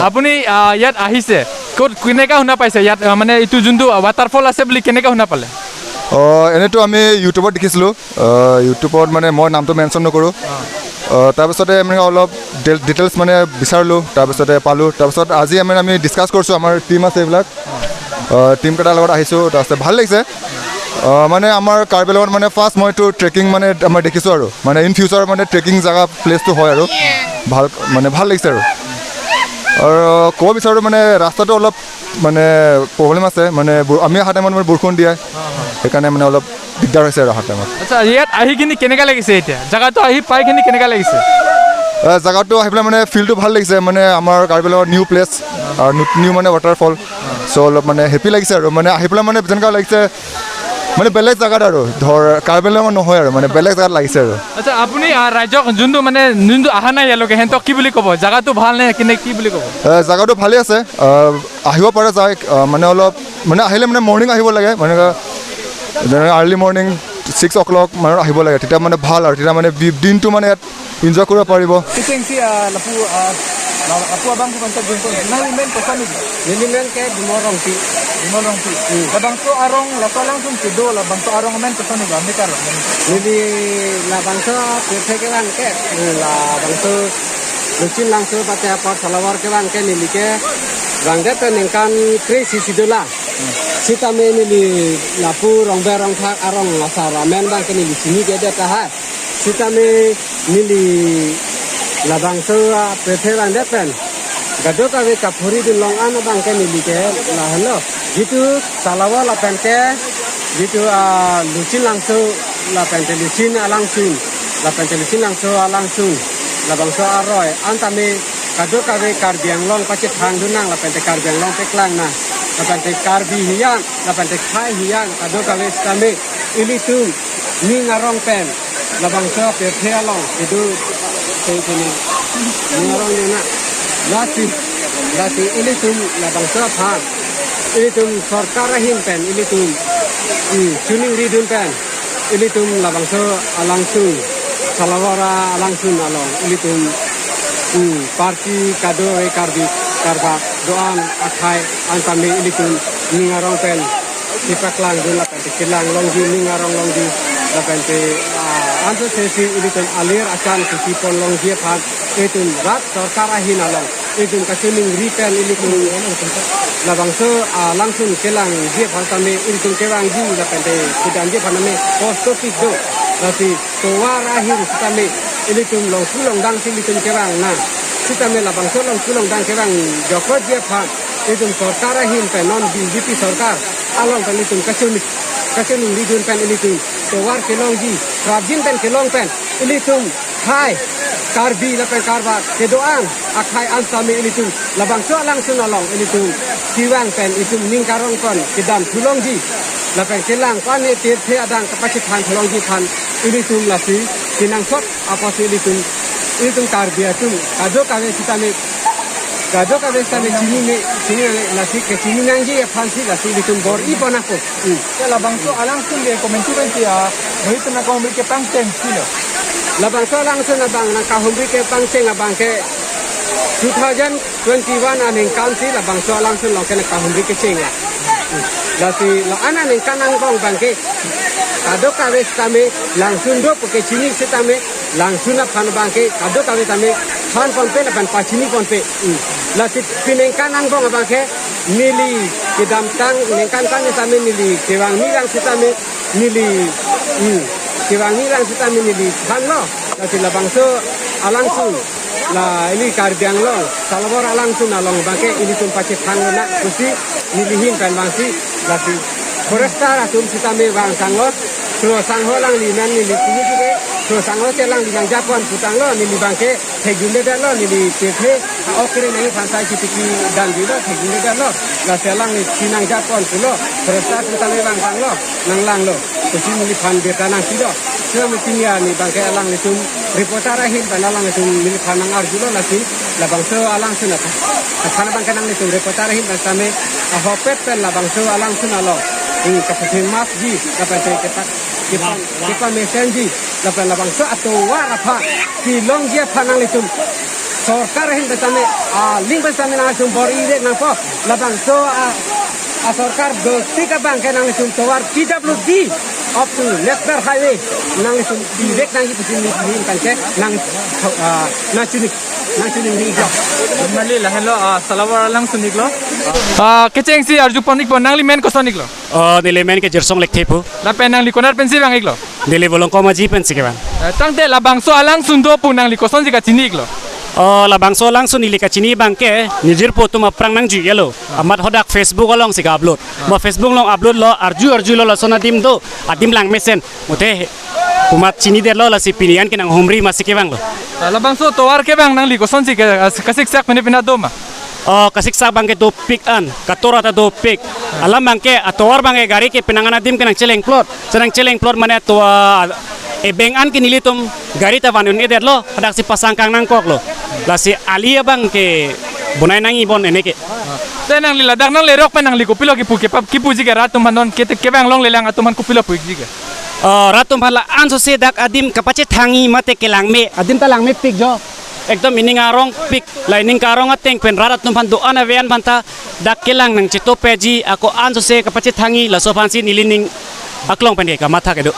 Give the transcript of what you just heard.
আপুনি ইয়াত আহিছে ক'ত কেনেকৈ শুনা পাইছে ইয়াত মানে এইটো যোনটো ৱাটাৰফল আছে বুলি কেনেকৈ শুনা পালে এনেতো আমি ইউটিউবত দেখিছিলোঁ ইউটিউবত মানে মই নামটো মেনশ্যন নকৰোঁ তাৰপিছতে মানে অলপ ডিটেইলছ মানে বিচাৰিলোঁ তাৰপিছতে পালোঁ তাৰপিছত আজি আমি ডিছকাছ কৰিছোঁ আমাৰ টীম আছে এইবিলাক টীমকেইটাৰ লগত আহিছোঁ তাৰপিছত ভাল লাগিছে মানে আমাৰ কাৰ্বি লগত মানে ফাৰ্ষ্ট মই এইটো ট্ৰেকিং মানে আমাৰ দেখিছোঁ আৰু মানে ইন ফিউচাৰ মানে ট্ৰেকিং জেগা প্লেচটো হয় আৰু ভাল লাগিছে আৰু ক'ব বিচাৰোঁ মানে ৰাস্তাটো অলপ মানে প্ৰব্লেম আছে মানে আমি অহা টাইমত মানে বৰষুণ দিয়ে সেইকাৰণে মানে অলপ দিগদাৰ হৈছে আৰু অহা টাইমত আচ্ছা ইয়াত আহি কিনি কেনেকুৱা লাগিছে এতিয়া জেগাটো আহি পাই কিনি কেনেকুৱা লাগিছে জেগাটো আহি পেলাই মানে ফিল্ডটো ভাল লাগিছে মানে আমাৰ কাৰ্বি লগত নিউ প্লেচ আৰু নিউ মানে ৱাটাৰফল চ' অলপ মানে হেপী লাগিছে আৰু মানে আহি পেলাই মানে যেনেকুৱা লাগিছে মানে বেলেগ জেগাত আৰু ধৰ কাৰ্বি লগত নহয় আৰু মানে বেলেগ জেগাত লাগিছে আৰু আচ্ছা আপুনি ৰাজ্যক যোনটো অহা নাই ইয়ালৈকে সিহঁতক কি বুলি ক'ব জেগাটো ভাল নে কি বুলি ক'ব জেগাটো ভালেই আছে আহিব পৰা যায় মানে অলপ মানে আহিলে মানে মৰ্ণিং আহিব লাগে মানে যেনেকৈ আৰ্লি মৰ্ণিং 6 o'clock মানত আহিব লাগে তেতিয়া মানে ভাল আৰু তেতিয়া মানে দিনটো মানে ইয়াত এনজয় কৰিব পাৰিব Aku abang pun macam jengkol. Nang imen pesan ni. Limen ke dimorong ti. Labang tu arong lapa langsung tido labang tu arong men pesan ni ba mikar. Jadi labang tu pete ke bang ke labang tu lucin langsung pakai apa salawar ke bang ke ni like bang dia tenengkan krisi sidola. Sita me ni lapu rong berong thak arong asara men bang ke ni sini ke dia taha. Sita me ni labang tu pete bang dia pen gado kawe kapuri di long an bang ke nili ke la hello gitu salawa la pen ke gitu lucin langsung la pen ke lucin langsung la pen ke lucin langsung labang tu aroy antame gado kawe karbiang long pacet hang dunang la pen ke karbiang long peklang na la pen ke karbi hiang la pen ke khai hiang gado kawe stame ili tu ni ngarong pen labang tu pete long itu ini ngarong ni na lati ini tu labang saphan ini tu sarkar hin pen ini tu tuning ridun pen ini tu labang so langsung salawara langsung along ini tu parti kado karbi karba doan akhai antame ini tu ningarong pen sipaklang dun lapan kilang longji ningarong longji lapan te anto sesi ini tu alir akan sipon longji phat itu rat sarkar hin along itu kasining ripen ini tu labang so langsung kelang dia phaltame itu kewang ji la pente sudan dia paname post office do tapi towara hin sitame ini tu long dang sili tu kewang na sitame labang so long dang kewang joko dia phat itu sarkar hin pe non BJP sarkar along kan itu kasining ridun pen ini tu towar kelong ji krabjin pen kelong pen ini tu hai karbi lapan karba kedoang akhai ansame ini tu labang so langsung along ini tu siwang pen itu ningkarong kon kedam tulong ji lapan kelang pan tirthe adang kapacit than tulong ji than ini tu lasi kinang sot apa si ini tu karbi tu kado kave sitame sini lasi ke sini nangji fansi lasi ini tu bor I panako labang so langsung dia komentar dia begitu nak kau beri pangten sila labang so langsung abang nak kahumbi ke pangceng abang ke 2021 aning kansi labang so langsung lo kena kahumbi ke ceng lah. Lati lo ana ning kanang bang bang ke kado kawe tame langsung do ke sini setame langsung na pan bang ke kado kawe tame pan pompe lapan pacini pompe lati pineng kanang bang abang ke nili kedam tang nengkan kan tame nili kewang nilang setame nili kiwangi lang kita minili kan lo lati labang so langsung la ini karbiang lo salawar langsung along bangke ini tumpace kan na kusi nilihin kan bangsi lati foresta atum kita me bang sangot so sangho lang linan nili kini ke so sangho telang di Japon putang lo nili bangke theginde da lo nili tethe okre nai phansai kitiki dan di lo theginde da lo la telang ni sinang Japon pulo foresta kita me bang sang lo nang lang lo kusi nili phan betanang sido Semua tinggal ni bangkai alang itu reporter ahin banalang itu milik panang arjulo lagi labang so alang sunat. Karena bangkai nang itu reporter ahin bersama hopet pen labang so alang sunalo. kapasitas mas ji kapasitas kita mesin ji labang so atau warapa kilong dia panang itu सरकार हिंद तने लिंग तने ना तुम बड़ी दे ना को लबंग सो सरकार गलती का बैंक के नांग तुम तोवार PWD up to national highway नांग तुम direct नांग तुम लिंग करके नांग नाचुनी लिंग Normally lah hello salawar lang sunik lo. Keceng si arju ponik po nangli men ko sonik lo. Dili men ke jersong lek tepu. La pen nangli konar pensi bang iklo. Dili bolong koma ji pen sike ban. Tang te la bangso alang sundo pu nangli ko son jika cinik lo. La bangso langsung nili ka chini bangke nijir po tuma prang nang ju yelo. Amat hodak Facebook along sika upload. Mo Facebook long upload lo arju lo sona dim do adim lang mesen. Mote umat chini der lo la si pinian ke nang humri masike bang lo. La bangso towar ke bang nangli ko son jika kasik sak pina doma. Kasiksa bangke do pick an katora ta do pick alam bangke atowar bangke gari ke pinangan adim ke nang celeng plot. Senang celeng plot mana to beng an ke nilitum gari ta vanun eder lo hadak si pasangkang nang kok lo. La si alia bang ke bunai nang ibon eneke. Nang lila dak nang lerok pa nang liku pilo kipu jika ratum hanon ke bang long lelang atuman kupilo puik jika. Ratum hala anso se dak adim kapace tangi mate ke langme adim ta langme pik jo. Ekdom ini ngarong pik lining karong ateng pen rarat tum pandu ana vean banta dak kelang nang cito peji ako anso se kapace tangi la sofansi nilining aklong pende ka mata kedo.